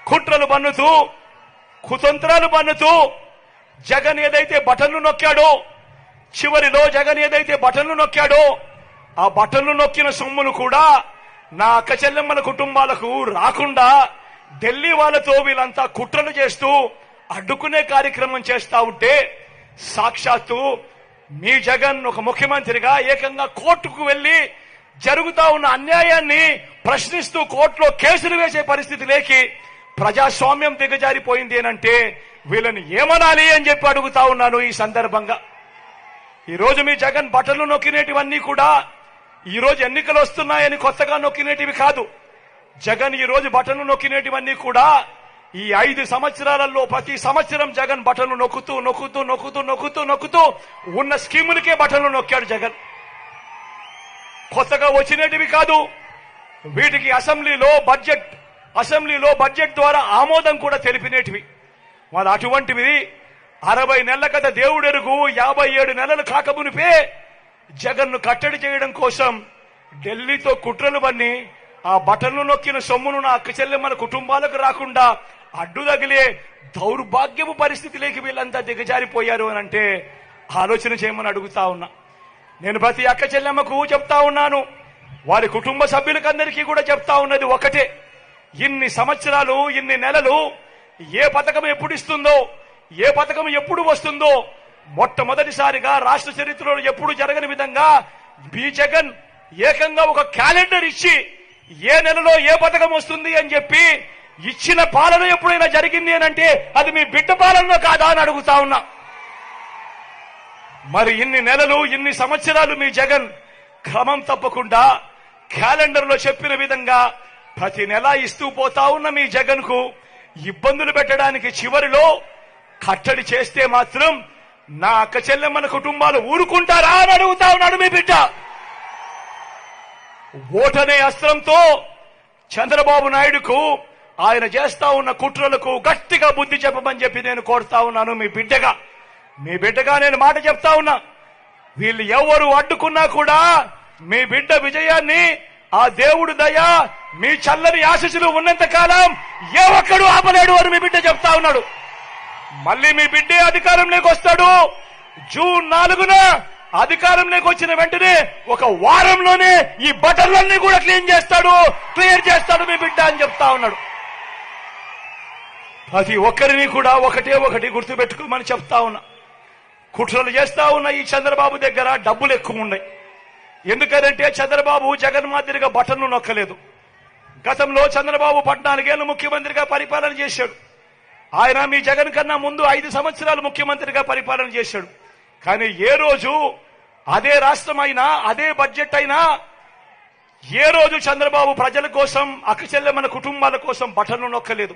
కుట్రలు పన్నుతూ కుతంత్రాలు పన్నుతూ జగన్ ఏదైతే బటన్లు నొక్కాడో, చివరిలో జగన్ ఏదైతే బటన్లు నొక్కాడో ఆ బటన్లు నొక్కిన సొమ్ములు కూడా నా అక్క చెల్లెమ్మల కుటుంబాలకు రాకుండా ఢిల్లీ వాళ్ళతో వీళ్ళంతా కుట్రలు చేస్తూ అడ్డుకునే కార్యక్రమం చేస్తా ఉంటే సాక్షాత్తు మీ జగన్ ఒక ముఖ్యమంత్రిగా ఏకంగా కోర్టుకు వెళ్లి జరుగుతా ఉన్న అన్యాయాన్ని ప్రశ్నిస్తూ కోర్టులో కేసులు వేసే పరిస్థితి లేకి ప్రజాస్వామ్యం దిగజారిపోయింది అనంటే వీళ్ళని ఏమనాలి అని చెప్పి అడుగుతా ఉన్నాను. ఈ సందర్భంగా ఈరోజు మీ జగన్ బటన్లు నొక్కినేటివన్నీ కూడా ఈరోజు ఎన్నికలు వస్తున్నాయని కొత్తగా నొక్కినేటివి కాదు. జగన్ ఈరోజు బటన్లు నొక్కినేటివన్నీ కూడా ఈ 5 సంవత్సరాలలో ప్రతి సంవత్సరం జగన్ బటన్లు నొక్కుతూ నొక్కుతూ నొక్కుతూ నొక్కుతూ నొక్కుతూ ఉన్న స్కీములకే బటన్లు నొక్కాడు జగన్. కొత్తగా వచ్చినటివి కాదు. వీటికి అసెంబ్లీలో బడ్జెట్ ద్వారా ఆమోదం కూడా తెలిపినేటివి. వాళ్ళు అటువంటివి 60 నెలల కథ దేవుడెరుగు 57 నెలలు కాకమునిపే జగన్ను కట్టడి చేయడం కోసం ఢిల్లీతో కుట్రలు పన్ని ఆ బటన్లు నొక్కిన సొమ్మును నా అక్క చెల్లెమ్మల కుటుంబాలకు రాకుండా అడ్డు తగిలే దౌర్భాగ్యపు పరిస్థితిలోకి వీళ్ళంతా దిగజారిపోయారు అని అంటే ఆలోచన చేయమని అడుగుతా ఉన్నా. నేను ప్రతి అక్క చెల్లెమ్మకు చెప్తా ఉన్నాను, వారి కుటుంబ సభ్యులకందరికీ కూడా చెప్తా ఉన్నది ఒకటే, ఇన్ని సంవత్సరాలు ఇన్ని నెలలు ఏ పథకం ఎప్పుడు ఇస్తుందో, ఏ పథకం ఎప్పుడు వస్తుందో మొట్టమొదటిసారిగా రాష్ట్ర చరిత్రలో ఎప్పుడు జరగని విధంగా బి జగన్ ఏకంగా ఒక క్యాలెండర్ ఇచ్చి ఏ నెలలో ఏ పథకం వస్తుంది అని చెప్పి ఇచ్చిన పాలన ఎప్పుడైనా జరిగింది అని అంటే అది మీ బిడ్డ పాలన కాదా అని అడుగుతా ఉన్నా. మరి ఇన్ని నెలలు ఇన్ని సంవత్సరాలు మీ జగన్ క్రమం తప్పకుండా క్యాలెండర్ లో చెప్పిన విధంగా ప్రతి నెల ఇస్తూ పోతా ఉన్న మీ జగన్ కు ఇబ్బందులు పెట్టడానికి చివరిలో కట్టడి చేస్తే మాత్రం నా అక్క చెల్లెమ్మల కుటుంబాలు ఊరుకుంటారా అని అడుగుతా ఉన్నాడు మీ బిడ్డ. ఓటనే అస్త్రంతో చంద్రబాబు నాయుడుకు ఆయన చేస్తా ఉన్న కుట్రలకు గట్టిగా బుద్ధి చెప్పమని చెప్పి నేను కోరుతా ఉన్నాను. మీ బిడ్డగా నేను మాట చెప్తా ఉన్నా. వీళ్ళు ఎవరు అడ్డుకున్నా కూడా మీ బిడ్డ విజయాన్ని ఆ దేవుడు దయ మీ చల్లని ఆశీస్సులు ఉన్నంత కాలం ఏ ఒక్కడు ఆపలేడు అని మీ బిడ్డ చెప్తా ఉన్నాడు. మళ్ళీ మీ బిడ్డే అధికారంలోకి వస్తాడు. జూన్ 4న అధికారంలోకి వచ్చిన వెంటనే ఒక వారంలోనే ఈ బటన్లన్నీ కూడా క్లియర్ చేస్తాడు మీ బిడ్డ అని చెప్తా ఉన్నాడు. ప్రతి ఒక్కరిని కూడా ఒకటి గుర్తుపెట్టుకోమని చెప్తా ఉన్నా. కుట్రలు చేస్తా ఉన్న ఈ చంద్రబాబు దగ్గర డబ్బులు ఎక్కువ ఉన్నాయి. ఎందుకంటే చంద్రబాబు జగన్ మాదిరిగా బటన్లు నొక్కలేదు. గతంలో చంద్రబాబు 14 ఏళ్లు ముఖ్యమంత్రిగా పరిపాలన చేశాడు. ఆయన మీ జగన్ కన్నా ముందు 5 సంవత్సరాలు ముఖ్యమంత్రిగా పరిపాలన చేశాడు. కానీ ఏ రోజు అదే రాష్ట్రం అయినా అదే బడ్జెట్ అయినా ఏ రోజు చంద్రబాబు ప్రజల కోసం అక్క చెల్లెమ్మల కుటుంబాల కోసం బటన్లు నొక్కలేదు.